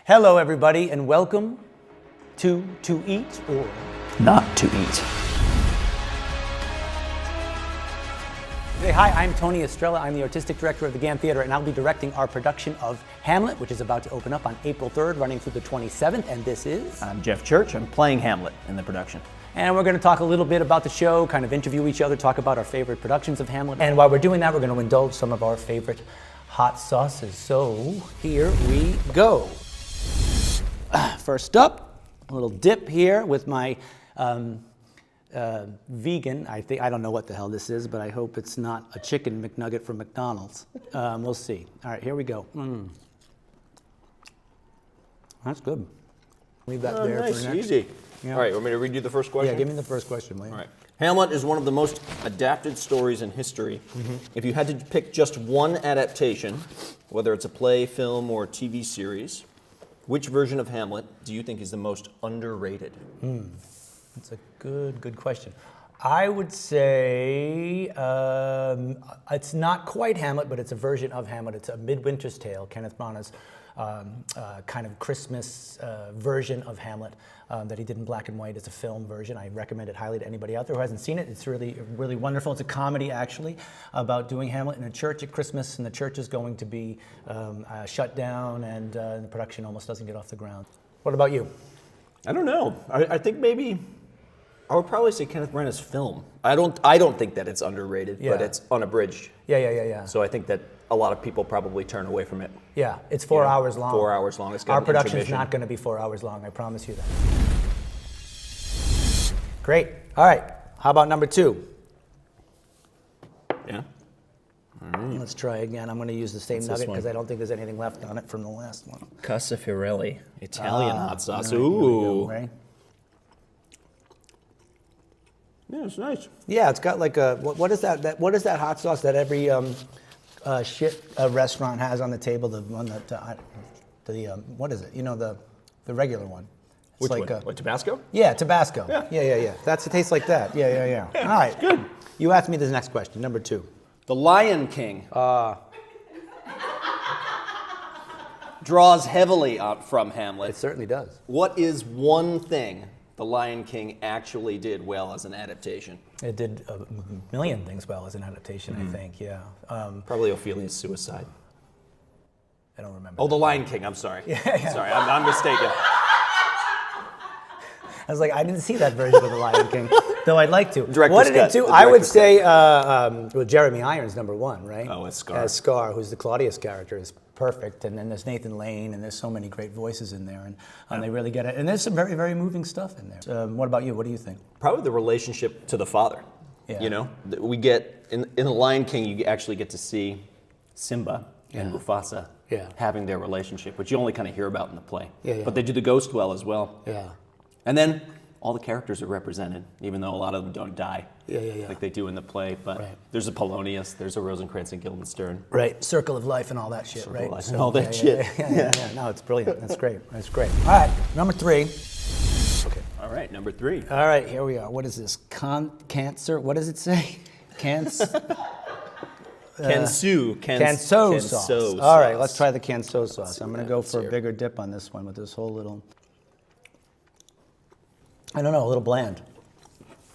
Hello, everybody, and welcome to Eat or Not to Eat. Hi, I'm Tony Estrella. I'm the artistic director of the GAM Theater, and I'll be directing our production of Hamlet, which is about to open up on April 3rd, running through the 27th, and this is... I'm Jeff Church. I'm playing Hamlet in the production. And we're going to talk a little bit about the show, kind of interview each other, talk about our favorite productions of Hamlet. And while we're doing that, we're going to indulge some of our favorite hot sauces. So here we go. First up, a little dip here with my vegan. I don't know what the hell this is, but I hope it's not a chicken McNugget from McDonald's. We'll see. All right, here we go. That's good. Leave that there nice, for next. easy. Yeah. All right, want me to read you the first question? Yeah, give me the first question, will you? All right. Hamlet is one of the most adapted stories in history. If you had to pick just one adaptation, whether it's a play, film, or TV series, which version of Hamlet do you think is the most underrated? That's a good question. I would say it's not quite Hamlet, but it's a version of Hamlet. It's A Midwinter's Tale, Kenneth Branagh's kind of Christmas version of Hamlet that he did in black and white. It's a film version. I recommend it highly to anybody out there who hasn't seen it. It's really wonderful. It's a comedy, actually, about doing Hamlet in a church at Christmas, and the church is going to be shut down, and the production almost doesn't get off the ground. What about you? I don't know. I think maybe I would probably say Kenneth Branagh's film. I don't think that it's underrated, but it's unabridged. Yeah. So I think that a lot of people probably turn away from it. Yeah, it's 4 hours long. 4 hours long. It's got Our an production's intermission. not going to be 4 hours long, I promise you that. Great. All right. How about number two? Yeah. Let's try again. I'm going to use the same What's this nugget because one? I don't think there's anything left on it from the last one. Casafirelli, Italian hot sauce. All right, here we go, Ooh. right? Yeah, it's nice. Yeah, it's got like a what is that? What is that hot sauce that every restaurant has on the table? The one that what is it? You know, the regular one. It's Which like one? What, Tabasco? Yeah, Tabasco. Yeah. Yeah. It tastes like that. Yeah. All right, good. You asked me this next question, number two. The Lion King draws heavily from Hamlet. It certainly does. What is one thing The Lion King actually did well as an adaptation? It did a million things well as an adaptation, I think, yeah. Probably Ophelia's suicide. I don't remember. Oh, The Lion King, I'm sorry. Yeah. Sorry, I'm mistaken. I was like, I didn't see that version of The Lion King, though I'd like to. Director's What did cut. it do? The I would director's say, well, Jeremy Irons, number one, right? Oh, as Scar. As Scar, who's the Claudius character, is perfect. And then there's Nathan Lane, and there's so many great voices in there, and they really get it. And there's some very, very moving stuff in there. What about you? What do you think? Probably the relationship to the father. Yeah. You know, we get, in The Lion King, you actually get to see Simba and Mufasa having their relationship, which you only kind of hear about in the play. Yeah. But they do the ghost well as well. Yeah. And then all the characters are represented, even though a lot of them don't die. Yeah. Like they do in the play. But there's a Polonius, there's a Rosencrantz and Guildenstern. Right, Circle of Life and all that shit, Circle right? of Life and all that shit. Yeah. No, it's brilliant. That's great. All right, number three. Okay. All right, number three. All right, here we are. What is this? Cancer? What does it say? Canso sauce. All right, let's try the Canso sauce. I'm going to go for a bigger dip on this one with this whole little, I don't know, a little bland.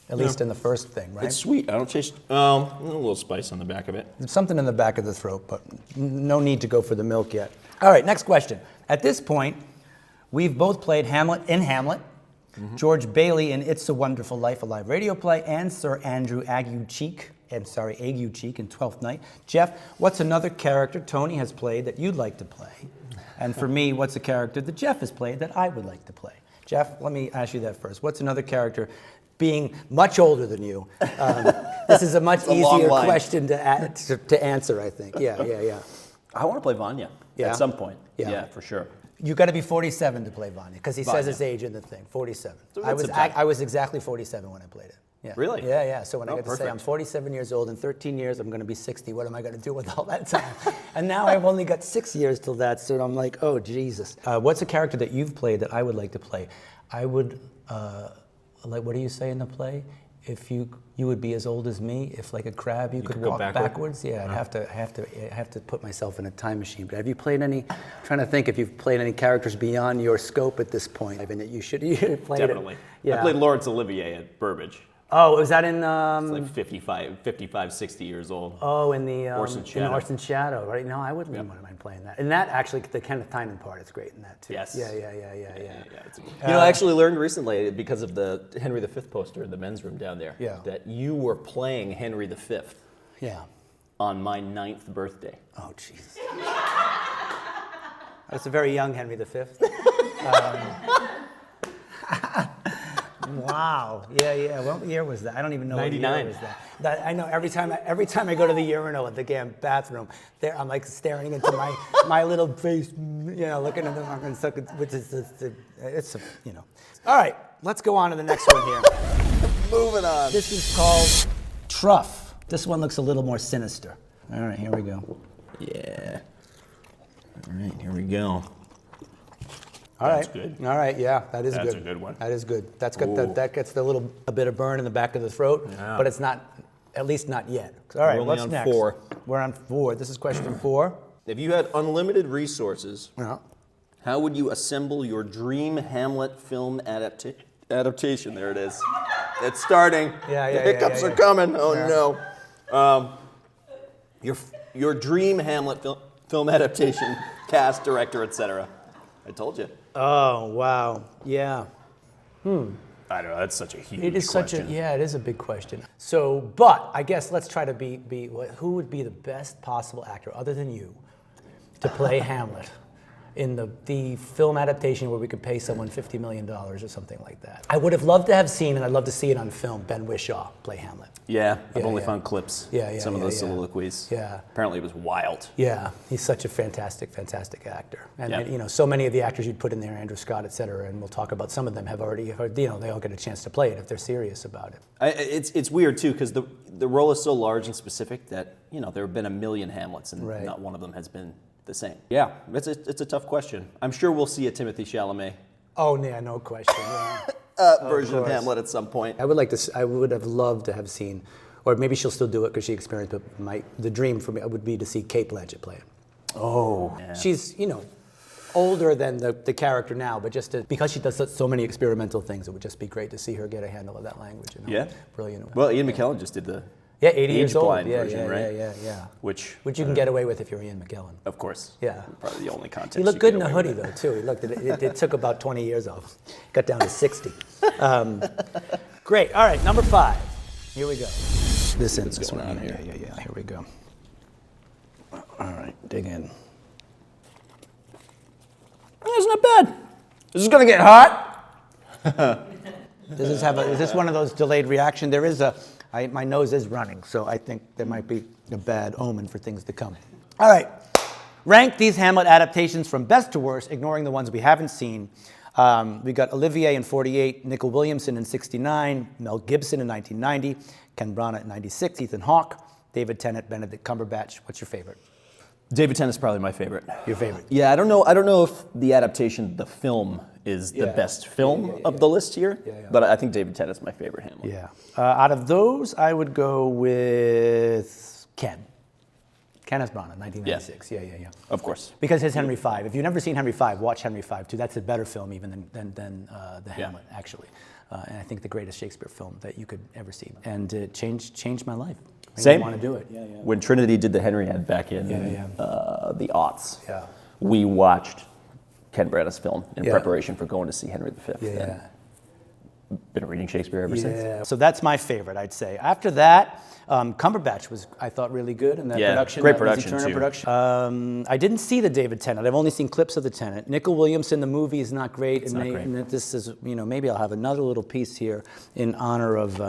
At least in the first thing, right? It's sweet. I don't taste a little spice on the back of it. There's something in the back of the throat, but no need to go for the milk yet. All right, next question. At this point, we've both played Hamlet in Hamlet, George Bailey in It's a Wonderful Life, a live radio play, and Sir Andrew Aguecheek in Twelfth Night. Jeff, what's another character Tony has played that you'd like to play? And for me, what's a character that Jeff has played that I would like to play? Jeff, let me ask you that first. What's another character, being much older than you? This is a much easier question to answer, I think. Yeah. I want to play Vanya at some point. Yeah, for sure. You got to be 47 to play Vanya, because he says his age in the thing, 47. So I was exactly 47 when I played it. Yeah. Really? Yeah. So when I got to perfect. say I'm 47 years old, in 13 years I'm going to be 60. What am I going to do with all that time? And now I've only got 6 years till that, so I'm like, oh Jesus. What's a character that you've played that I would like to play? I would like. What do you say in the play? if you would be as old as me, if like a crab you could could go walk backward? backwards. Yeah, I'd have to put myself in a time machine. But have you played any? I'm trying to think if you've played any characters beyond your scope at this point. I mean, that you should have played. Definitely. Yeah. I played Laurence Olivier at Burbage. Oh, was that in? It's like 55, 60 years old. Oh, in the Orson in Shadow. Orson Shadow, right? No, I wouldn't mind playing that. And that actually, the Kenneth Tynan part is great in that too. Yes. Yeah. It's I actually learned recently because of the Henry V poster in the men's room down there. Yeah. That you were playing Henry V Yeah. on my 9th birthday. Oh, Jesus. That's a very young Henry V. Wow. Yeah. What year was that? I don't even know 99. what year was that. I know every time I go to the urinal at the damn bathroom, there I'm like staring into my little face, looking at them, which is it's All right, let's go on to the next one here. Moving on. This is called Truff. This one looks a little more sinister. All right, here we go. Yeah. All right, here we go. All right. That's good. All right, yeah, that is good. That's a good one. That is good. That's got Ooh. that gets a bit of burn in the back of the throat, Yeah. but it's not, at least not yet. All right, We're only what's on next? 4. We're on 4. This is question 4. If you had unlimited resources, Yeah. how would you assemble your dream Hamlet film adaptation? There it is. It's starting. Yeah, The hiccups are coming. Oh no. Your dream Hamlet film adaptation, cast, director, etc. I told you. Oh, wow. Yeah. I don't know. That's such a huge It is question. it is a big question. So, but I guess let's try to be who would be the best possible actor other than you to play Hamlet in the film adaptation where we could pay someone $50 million or something like that. I would have loved to have seen, and I'd love to see it on film, Ben Whishaw play Hamlet. Yeah, I've Yeah, only yeah. found clips. Yeah, Some of yeah, those yeah. soliloquies. Yeah. Apparently it was wild. Yeah, he's such a fantastic actor. And, Yeah. so many of the actors you'd put in there, Andrew Scott, et cetera, and we'll talk about some of them have already heard, they all get a chance to play it if they're serious about it. It's weird too because the role is so large and specific that there have been a million Hamlets and Right. not one of them has been the same. Yeah, it's a tough question. I'm sure we'll see a Timothy Chalamet Oh, yeah, no question. Yeah. version of course. Hamlet at some point. I would have loved to have seen, or maybe she'll still do it because she experienced, but the dream for me would be to see Kate Blanchett play it. Oh, yeah. She's, older than the character now, but because she does so many experimental things, it would just be great to see her get a handle of that language. Yeah. Brilliant. Well, Ian McKellen just did the 80 years old. age-blind Yeah, version, yeah, right? yeah. Which you can get away with if you're Ian McKellen. of course, Yeah. probably the only context. He looked you good get in a away hoodie, with. though, too. He looked. It took about 20 years off. Got down to 60. Great. All right, number 5. Here we go. This going one. on here? Yeah. Here we go. All right, dig in. It's not bad. This is gonna get hot. Is this one of those delayed reaction? There is my nose is running, so I think there might be a bad omen for things to come. All right. Rank these Hamlet adaptations from best to worst, ignoring the ones we haven't seen. We got Olivier in 48, Nicol Williamson in 69, Mel Gibson in 1990, Ken Branagh in 96, Ethan Hawke, David Tennant, Benedict Cumberbatch. What's your favorite? David Tennant's probably my favorite. Your favorite? Yeah, I don't know if the adaptation, the film, is the Yeah. best film of the list here, Yeah. but I think David Tennant's my favorite Hamlet. Yeah. Out of those, I would go with Ken. Kenneth Branagh, 1996. Yeah. Of course. Because his Henry V. If you've never seen Henry V, watch Henry V too. That's a better film even than the Hamlet, actually. And I think the greatest Shakespeare film that you could ever see. And it changed my life. I Same. want to do it. Yeah. When Trinity did the Henry ad back in Yeah. the aughts, Yeah. we watched Ken Branagh's film in Yeah. preparation for going to see Henry V. Yeah. And been reading Shakespeare ever since. Yeah. So that's my favorite, I'd say. After that, Cumberbatch was, I thought, really good in that Yeah, production. great that Lizzie production, Turner too. production. I didn't see the David Tennant. I've only seen clips of the Tennant. Nicol Williamson, the movie is not great. It's not great. And this is, maybe I'll have another little piece here in honor of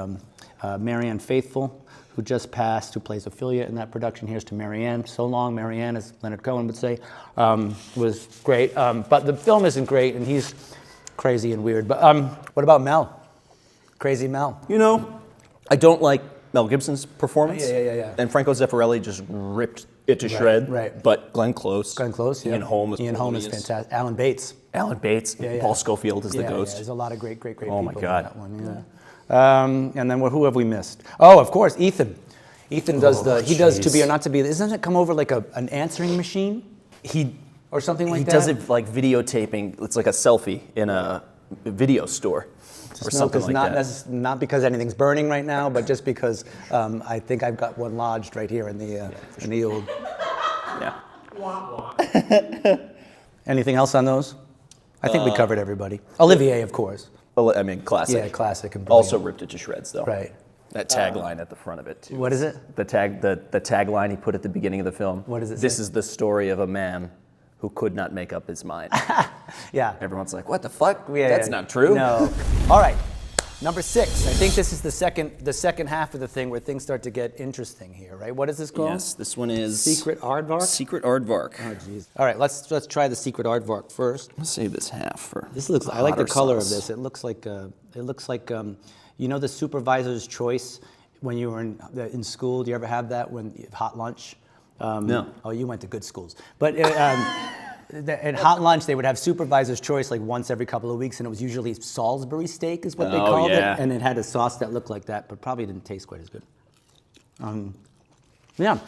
Marianne Faithfull, who just passed, who plays Ophelia in that production. Here's to Marianne. So long, Marianne, as Leonard Cohen would say, was great. But the film isn't great, and he's crazy and weird. But what about Mel? Crazy Mel. I don't like Mel Gibson's performance. Yeah. And Franco Zeffirelli just ripped it to shred. right. But Glenn Close. Glenn Close, yeah. Ian Holm is fantastic. Alan Bates. Alan Bates. Yeah. Paul Schofield is the Yeah, ghost. there's a lot of great Oh people my in God. that one. And then who have we missed? Oh, of course, Ethan. Ethan does he does To Be or Not to Be. Doesn't it come over like an answering machine? Or something like that? He does it like videotaping. It's like a selfie in a video store or something like that. Not because anything's burning right now, but just because I think I've got one lodged right here in the old. Yeah. Anything else on those? I think we covered everybody. Olivier, of course. Well, I mean, classic. Yeah, classic and brilliant. Also ripped it to shreds, though. Right. That tagline at the front of it, too. What is it? The tagline he put at the beginning of the film. What does it say? This is the story of a man who could not make up his mind. Yeah. Everyone's like, what the fuck? Yeah, That's not true. No. All right. Number 6. I think this is the second half of the thing where things start to get interesting here, right? What is this called? Yes, this one is Secret Aardvark? Secret Aardvark. Oh, jeez. All right, let's try the Secret Aardvark first. Let's save this half for. This looks. I like the hotter color sauce. of this. It looks like you know the supervisor's choice when you were in school. Do you ever have that when hot lunch? No. Oh, you went to good schools. But at hot lunch, they would have supervisor's choice like once every couple of weeks, and it was usually Salisbury steak is what they called yeah. it, and it had a sauce that looked like that, but probably didn't taste quite as good. Yeah,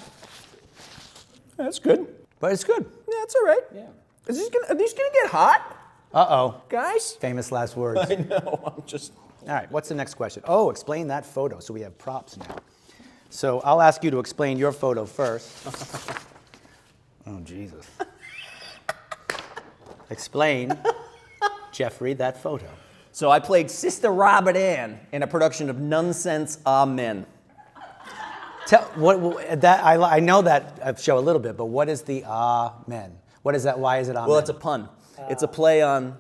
That's good. but it's good. Yeah, that's all right. Yeah. Are these gonna get hot, Uh-oh. guys? Famous last words. I know. I'm just. All right, what's the next question? Oh, explain that photo. So we have props now. So I'll ask you to explain your photo first. Oh, Jesus. Explain, Jeffrey, that photo. So I played Sister Robert Ann in a production of Nonsense Amen. Tell that I know that show a little bit, but what is the Amen? What is that? Why is it Amen? Well, it's a pun. It's a play on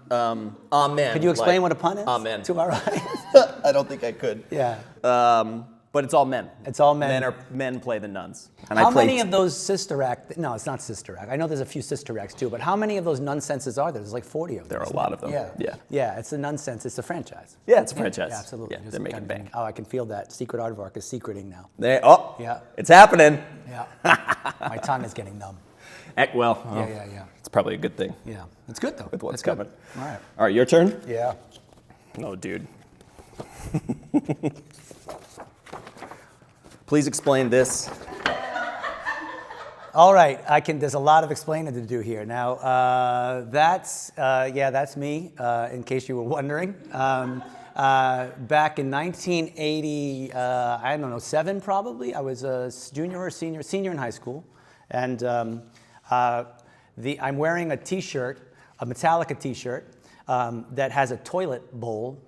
Amen. Could you explain what a pun is? Amen. To our audience. I don't think I could. Yeah. But it's all men. It's all men. Men play the nuns. And How many of those sister act? No, it's not sister act. I know there's a few sister acts too, but how many of those nonsenses are there? There's like 40 of them. There are a isn't lot there? of them. Yeah. Yeah. Yeah, it's a nonsense. It's a franchise. Yeah, it's a franchise. Yeah, absolutely. Yeah, Just they're making kind of bank. Oh, I can feel that. Secret Aardvark is secreting now. Yeah. It's happening. Yeah. My tongue is getting numb. Well, Yeah. it's probably a good thing Yeah. It's good though. with what's It's good. coming. All right. All right, your turn. Yeah. Oh, dude. Please explain this. All right, there's a lot of explaining to do here. Now, that's me, in case you were wondering. Back in 1980, I don't know, 7 probably, I was a junior or senior in high school. And I'm wearing a t-shirt, a Metallica t-shirt, that has a toilet bowl,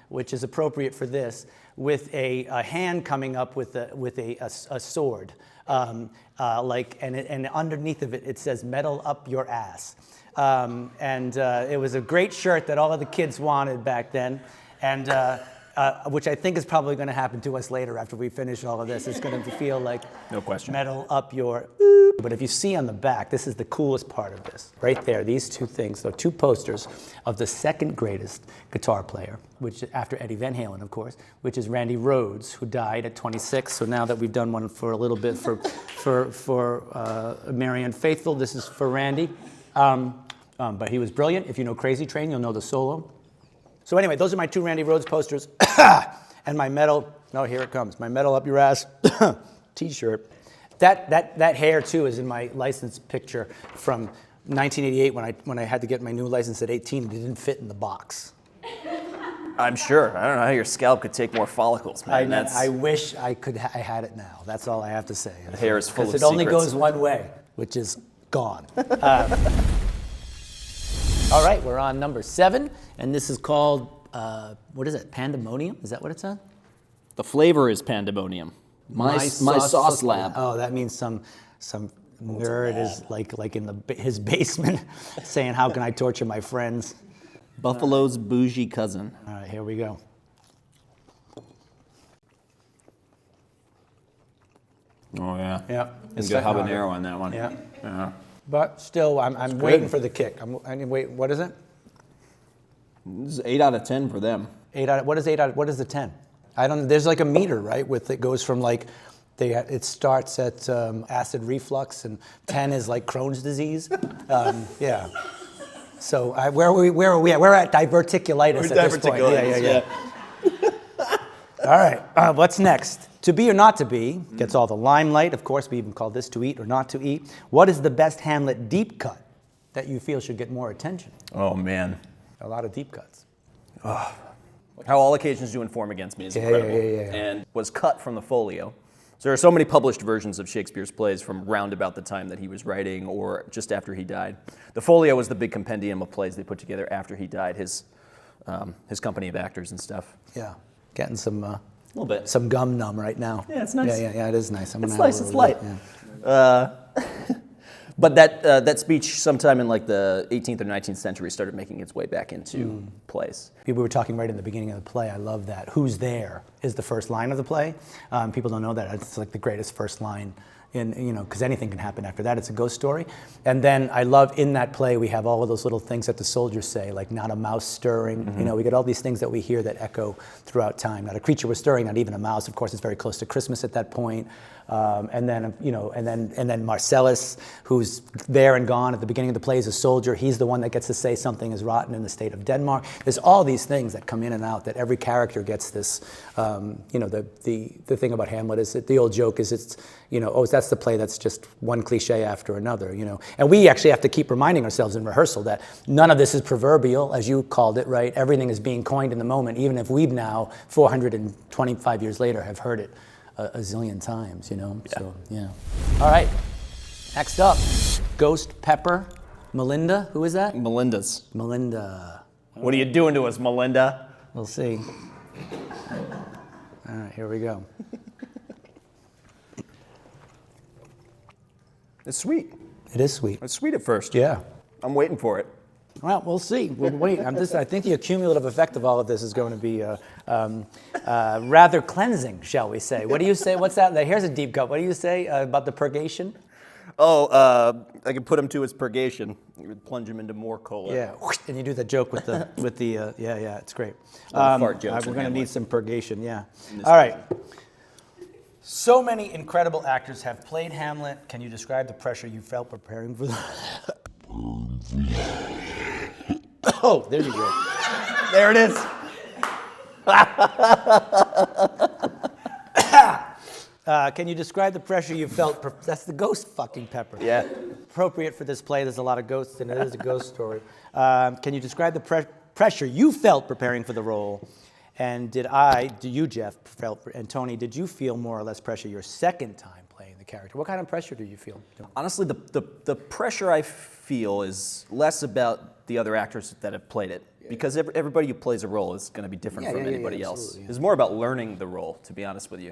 which is appropriate for this, with a hand coming up with a sword, and underneath of it it says "metal up your ass," and it was a great shirt that all of the kids wanted back then, and which I think is probably going to happen to us later after we finish all of this. It's going to feel like No question. metal up your. But if you see on the back, this is the coolest part of this. Right there, these two things, so 2 posters of the second greatest guitar player, which after Eddie Van Halen, of course, which is Randy Rhoads, who died at 26. So now that we've done one for a little bit for Marianne Faithfull, this is for Randy. But he was brilliant. If you know Crazy Train, you'll know the solo. So anyway, those are my 2 Randy Rhoads posters, and my metal. No, here it comes. My metal up your ass T-shirt. That hair too is in my license picture from 1988 when I had to get my new license at 18 and it didn't fit in the box. I'm sure. I don't know how your scalp could take more follicles, man. I wish I had it now. That's all I have to say. The hair is full of Because it only secrets. goes one way, which is gone. All right, we're on number 7, and this is called, what is it, Pandemonium? Is that what it said? The flavor is pandemonium. My sauce lab. Oh, that means some nerd is like in his basement saying, "How can I torture my friends?" Buffalo's bougie cousin. All right, here we go. Oh yeah. Yeah, It's got habanero on that one. Yeah. But still, I'm waiting for the kick. Wait, what is it? This is 8 out of 10 for them. 8 out. What is 8 out? What is the 10? I don't. There's like a meter, right? With it goes from like, it starts at acid reflux, and 10 is like Crohn's disease. Yeah. So where are we at? We're at diverticulitis at this point. Yeah. All right, what's next? To be or not to be gets all the limelight. Of course, we even call this to eat or not to eat. What is the best Hamlet deep cut that you feel should get more attention? Oh, man. A lot of deep cuts. How All Occasions Do Inform Against Me is incredible. Yeah. And was cut from the folio. So there are so many published versions of Shakespeare's plays from round about the time that he was writing or just after he died. The folio was the big compendium of plays they put together after he died, his company of actors and stuff. Yeah, getting some A little bit. some gum numb right now. Yeah, it's nice. Yeah, it is nice. It's nice, it's light. But that speech sometime in like the 18th or 19th century started making its way back into plays. People were talking right in the beginning of the play. I love that. Who's there is the first line of the play. People don't know that. It's like the greatest first line. Because anything can happen after that. It's a ghost story. And then I love in that play, we have all of those little things that the soldiers say, like not a mouse stirring. We get all these things that we hear that echo throughout time. Not a creature was stirring, not even a mouse. Of course, it's very close to Christmas at that point. And then Marcellus, who's there and gone at the beginning of the play, is a soldier. He's the one that gets to say something is rotten in the state of Denmark. There's all these things that come in and out that every character gets this. The thing about Hamlet is that the old joke is that's the play that's just one cliche after another. And we actually have to keep reminding ourselves in rehearsal that none of this is proverbial, as you called it, right? Everything is being coined in the moment, even if we've now 425 years later have heard it a zillion times, So, yeah. All right. Next up, Ghost Pepper. Melinda, who is that? Melinda's. Melinda. What are you doing to us, Melinda? We'll see. All right, here we go. It's sweet. It is sweet. It's sweet at first. Yeah. I'm waiting for it. Well, we'll see. We'll wait. I think the accumulative effect of all of this is going to be rather cleansing, shall we say. What do you say? What's that? Here's a deep cut. What do you say about the purgation? Oh, I can put him to his purgation. You would plunge him into more cola. Yeah, and you do the joke with the it's great. Fart jokes We're in going to need Hamlet. some purgation. Yeah. All right. So many incredible actors have played Hamlet. Can you describe the pressure you felt preparing for the? Oh, there you go. There it is. Can you describe the pressure you felt? That's the ghost fucking pepper. Yeah. Appropriate for this play. There's a lot of ghosts and it is a ghost story. Can you describe the pressure you felt preparing for the role? And do you, Jeff, and Tony, did you feel more or less pressure your second time playing the character? What kind of pressure do you feel? Honestly, the pressure I feel is less about the other actors that have played it. Because everybody who plays a role is going to be different from anybody else. Yeah. It's more about learning the role, to be honest with you.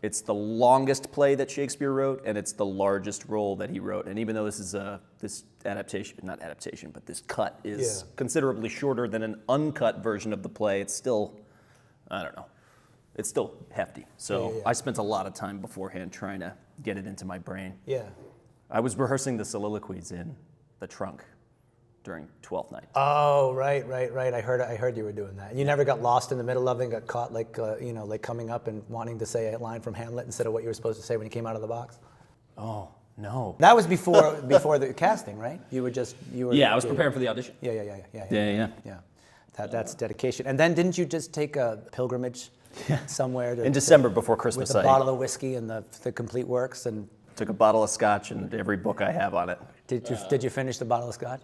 It's the longest play that Shakespeare wrote, and it's the largest role that he wrote. And even though this is this cut is considerably shorter than an uncut version of the play, it's still, I don't know, it's still hefty. So I spent a lot of time beforehand trying to get it into my brain. Yeah. I was rehearsing the soliloquies in the trunk during 12th night. Oh, right. I heard you were doing that. You never got lost in the middle of it and got caught like coming up and wanting to say a line from Hamlet instead of what you were supposed to say when you came out of the box? Oh, no. That was before the casting, right? You were Yeah, I was preparing for the audition. Yeah. That's dedication. And then didn't you just take a pilgrimage somewhere In December before Christmas, with a bottle of whiskey and the complete works, and took a bottle of scotch and every book I have on it. did you finish the bottle of scotch?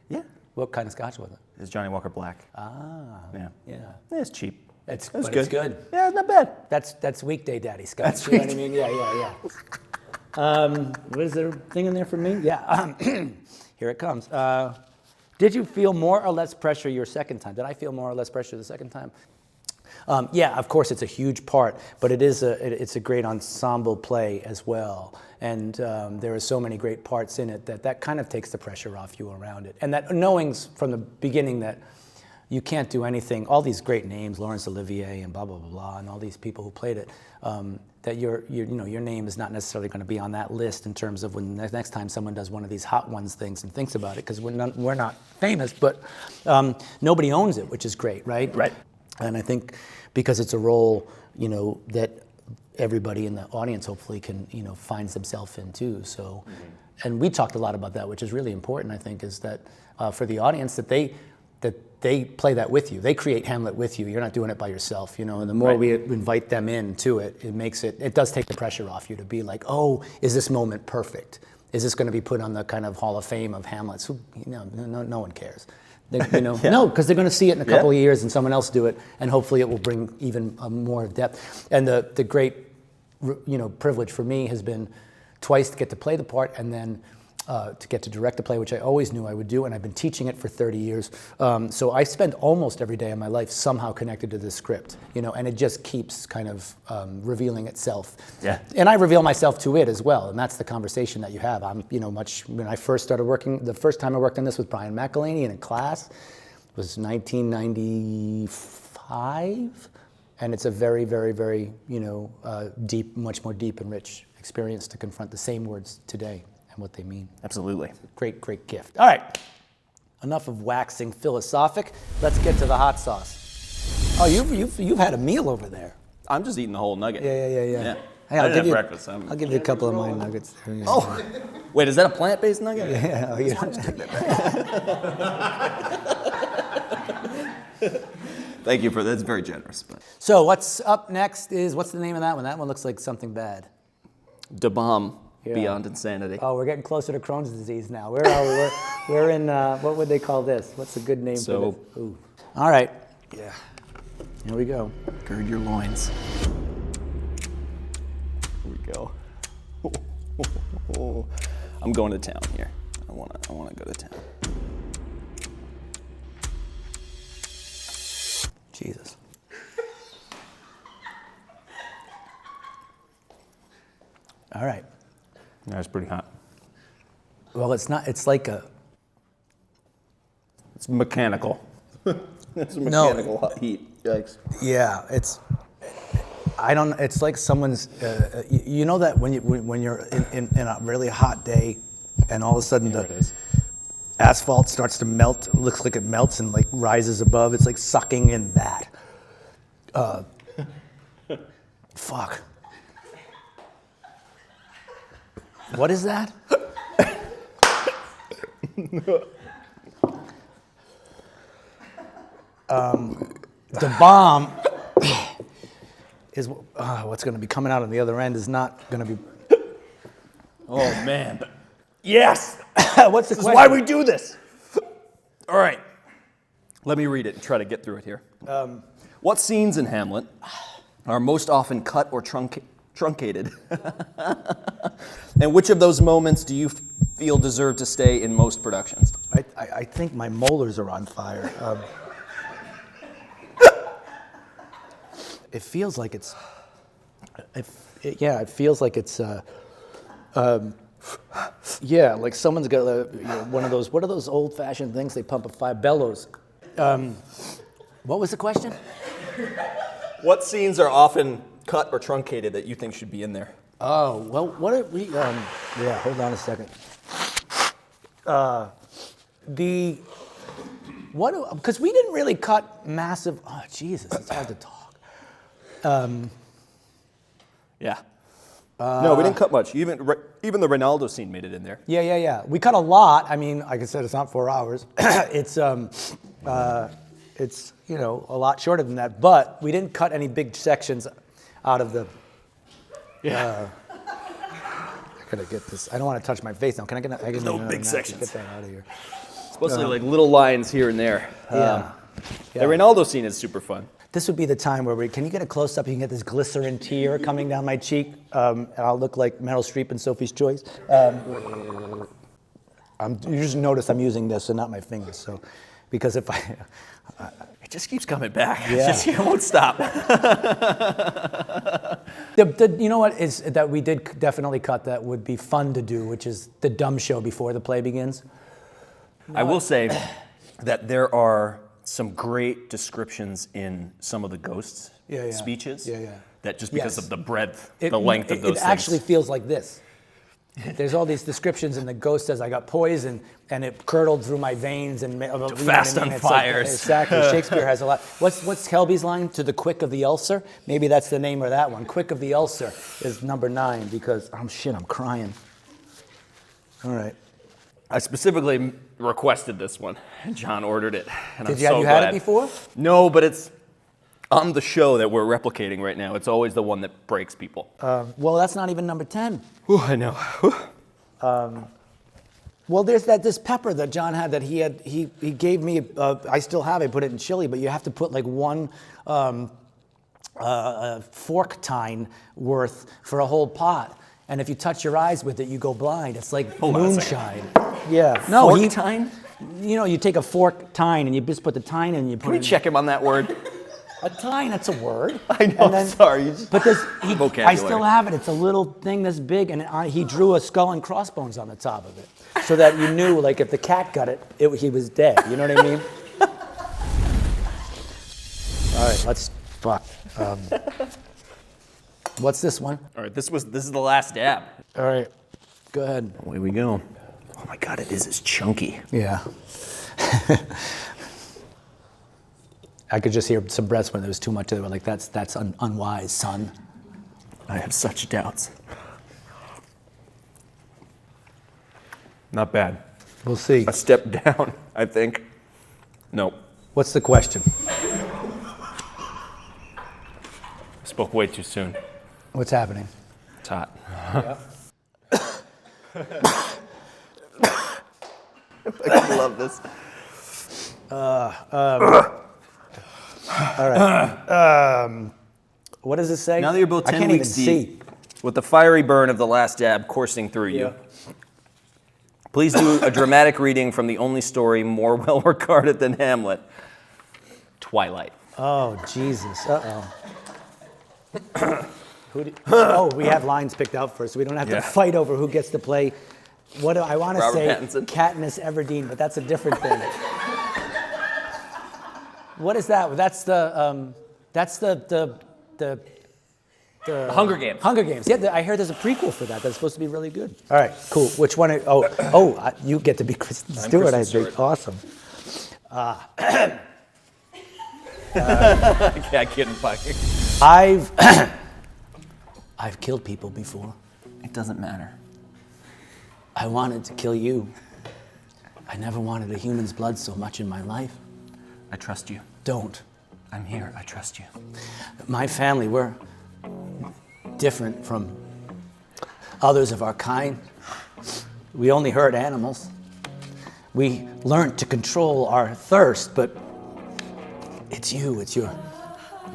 Yeah. What kind of scotch was it? It's Johnny Walker Black. Ah. Yeah. Yeah. It's cheap. It's It was but good. it's good. Yeah, it's not bad. That's weekday daddy scotch. That's You know what I mean? Yeah. What is there a thing in there for me? Yeah. Here it comes. Did you feel more or less pressure your second time? Did I feel more or less pressure the second time? Yeah, of course, it's a huge part, but it's a great ensemble play as well. And there are so many great parts in it that kind of takes the pressure off you around it. And that knowing from the beginning that you can't do anything, all these great names, Laurence Olivier and blah, blah, blah, blah, and all these people who played it, that your name is not necessarily going to be on that list in terms of when the next time someone does one of these hot ones things and thinks about it, because we're not famous, but nobody owns it, which is great, right? Right. And I think because it's a role, that everybody in the audience hopefully can, finds themselves in too. So, and we talked a lot about that, which is really important, I think, is that for the audience that they that they play that with you. They create Hamlet with you. You're not doing it by yourself, you know. And the more we invite them into it, it does take the pressure off you to be like, oh, is this moment perfect? Is this going to be put on the kind of Hall of Fame of Hamlet? So, no one cares. No, because they're going to see it in a couple of years and someone else do it, and hopefully it will bring even more depth. And the great, privilege for me has been twice to get to play the part, and then to get to direct the play, which I always knew I would do, and I've been teaching it for 30 years. So I spend almost every day of my life somehow connected to this script, and it just keeps kind of revealing itself. Yeah. And I reveal myself to it as well, and that's the conversation that you have. I'm, when I first started working, the first time I worked on this with Brian McElhaney in class was 1995, and it's a very, very, very, deep, much more deep and rich experience to confront the same words today and what they mean. Absolutely. Great, great gift. All right, enough of waxing philosophic. Let's get to the hot sauce. Oh, you've had a meal over there. I'm just eating the whole nugget. Yeah. Hey, I didn't have breakfast. I'll give you a couple of my nuggets. There. Oh, wait, is that a plant-based nugget? Yeah. Thank you for that. That's very generous. But. So what's up next is, what's the name of that one? That one looks like something bad. Da Bomb. Yeah. Beyond Insanity. Oh, we're getting closer to Crohn's disease now. Where are we? We're in, what would they call this? What's a good name for this? Ooh. All right. Yeah. Here we go. Gird your loins. Here we go. I'm going to town here. I want to go to town. Jesus. All right. That's pretty hot. Well, it's not. It's like a. It's mechanical. It's mechanical hot heat. Yikes. Yeah, it's. I don't. It's like someone's. You know that when you're in a really hot day, and all of a sudden the asphalt starts to melt. It looks like it melts and like rises above. It's like sucking in that. Fuck. What is that? The bomb is what's going to be coming out on the other end is not going to be. Oh man! Yes. What's the question? This is why we do this. All right. Let me read it and try to get through it here. What scenes in Hamlet are most often cut or truncated? And which of those moments do you feel deserve to stay in most productions? I think my molars are on fire. It feels like it's. It feels like it's. Like someone's got one of those. What are those old-fashioned things they pump a fire? Bellows. What was the question? What scenes are often cut or truncated that you think should be in there? Oh, well, what are we, hold on a second. Because we didn't really cut massive, Jesus, it's hard to talk. Yeah. No, we didn't cut much. Even the Ronaldo scene made it in there. Yeah. We cut a lot. I mean, like I said, it's not 4 hours. It's a lot shorter than that, but we didn't cut any big sections out of the. I gotta get this. I don't want to touch my face now. Can I get? No big sections. Get that out of here. It's mostly like little lines here and there. The Ronaldo scene is super fun. This would be the time where can you get a close up? You can get this glycerin tear coming down my cheek, and I'll look like Meryl Streep in Sophie's Choice. You just notice I'm using this and not my fingers, so because if I. It just keeps coming back. Yeah. It won't stop. You know what is that we did definitely cut that would be fun to do, which is the dumb show before the play begins. I will say that there are some great descriptions in some of the ghosts' speeches. That just because of the breadth, the length of those things. It actually feels like this. There's all these descriptions, and the ghost says, I got poison, and it curdled through my veins. And fast on fires. Exactly. Shakespeare has a lot. What's Kelby's line? To the quick of the ulcer? Maybe that's the name of that one. Quick of the ulcer is number 9, because, I'm crying. All right. I specifically requested this one. John ordered it. And Did I'm you have so you had glad. it before? No, but it's on the show that we're replicating right now. It's always the one that breaks people. Well, that's not even number 10. Whew, I know. Well, there's this pepper that John had that he gave me. I still have it. Put it in chili, but you have to put like one fork tine worth for a whole pot. And if you touch your eyes with it, you go blind. It's like Hold on a moonshine. Yeah. No, Fork tine? You know, you take a fork tine and you just put the tine in and you put Can we it in. check him on that word? A tine, that's a word. I know, And then- sorry. You just, But I vocabulary. still have it. It's a little thing this big, and he drew a skull and crossbones on the top of it, so that you knew, like, if the cat got it, he was dead. You know what I mean? All right, let's fuck. What's this one? All right, this is the last dab. All right, go ahead. Away we go. Oh my God, it's chunky. Yeah. I could just hear some breaths when there was too much. They were like, "That's unwise, son." I have such doubts. Not bad. We'll see. A step down, I think. Nope. What's the question? Spoke way too soon. What's happening? It's hot. I love this. All right. What does it say? Now that you're both I 10 can't weeks even see. deep, with the fiery burn of the last dab coursing through you, please do a dramatic reading from the only story more well regarded than Hamlet, Twilight. Oh, Jesus. Oh, we have lines picked out first, so we don't have Yeah. to fight over who gets to play. What do I want to Robert say? Pattinson. Katniss Everdeen, but that's a different thing. What is that? That's the Hunger Games. Hunger Games. Yeah, I heard there's a prequel for that. That's supposed to be really good. All right, cool. Which one? You get to be Kristen Stewart. Kristen I think. Stewart. Awesome. I couldn't find it. I've killed people before. It doesn't matter. I wanted to kill you. I never wanted a human's blood so much in my life. I trust you. Don't. I'm here. I trust you. My family, we're different from others of our kind. We only hurt animals. We learned to control our thirst, but it's you. It's your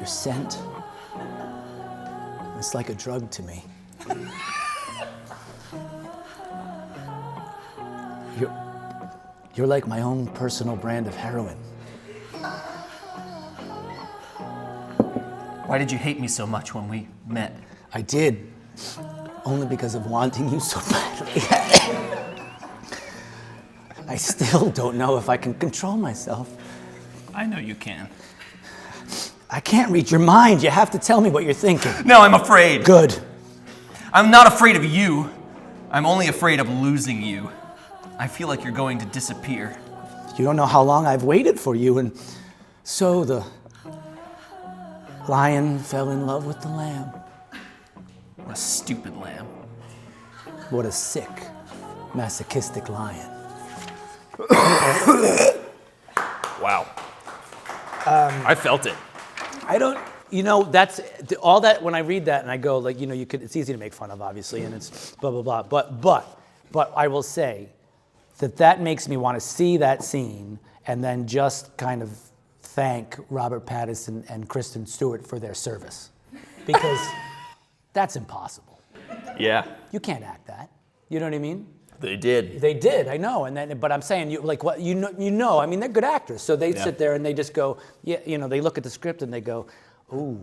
scent. It's like a drug to me. You're like my own personal brand of heroin. Why did you hate me so much when we met? I did, only because of wanting you so badly. I still don't know if I can control myself. I know you can. I can't read your mind. You have to tell me what you're thinking. No, I'm afraid. Good. I'm not afraid of you. I'm only afraid of losing you. I feel like you're going to disappear. You don't know how long I've waited for you, and so the lion fell in love with the lamb. What a stupid lamb. What a sick, masochistic lion. Wow. I felt it. I don't, that's all that when I read that and I go like, it's easy to make fun of obviously and it's blah, blah, blah. But I will say that makes me want to see that scene and then just kind of thank Robert Pattinson and Kristen Stewart for their service because that's impossible. Yeah. You can't act that. You know what I mean? They did. They did, I know, but I'm saying, I mean, they're good actors, so they sit there and they just go, they look at the script and they go, ooh,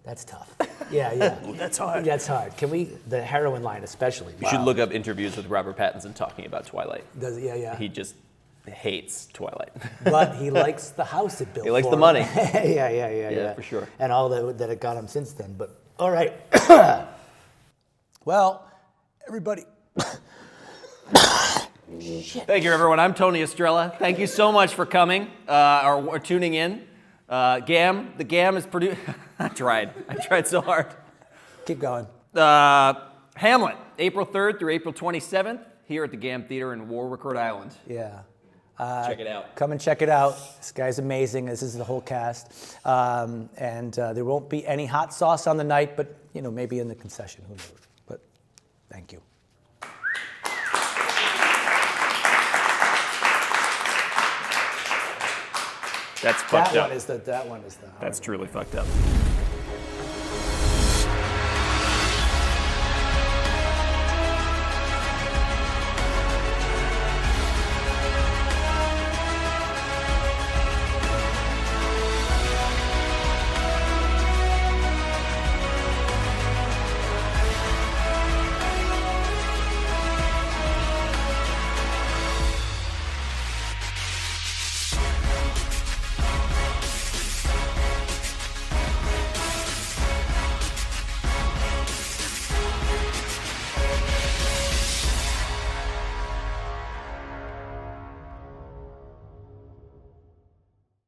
that's tough. Yeah. Ooh, that's hard. That's hard. Can we, the heroin line especially. You should look up interviews with Robert Pattinson talking about Twilight. Yeah. He just hates Twilight. But he likes the house it built. He likes for the him. money. Yeah, for sure. And all that it got him since then. But all right. Well, everybody. Thank you, everyone. I'm Tony Estrella. Thank you so much for coming or tuning in. The GAM is produced. I tried so hard. Keep going. Hamlet, April 3rd through April 27th here at the GAM Theater in Warwick, Rhode Island. Yeah. Check it out. Come and check it out. This guy's amazing. This is the whole cast. And there won't be any hot sauce on the night, but maybe in the concession. Who knows? But thank you. That's fucked up. That one is the. That's truly fucked up.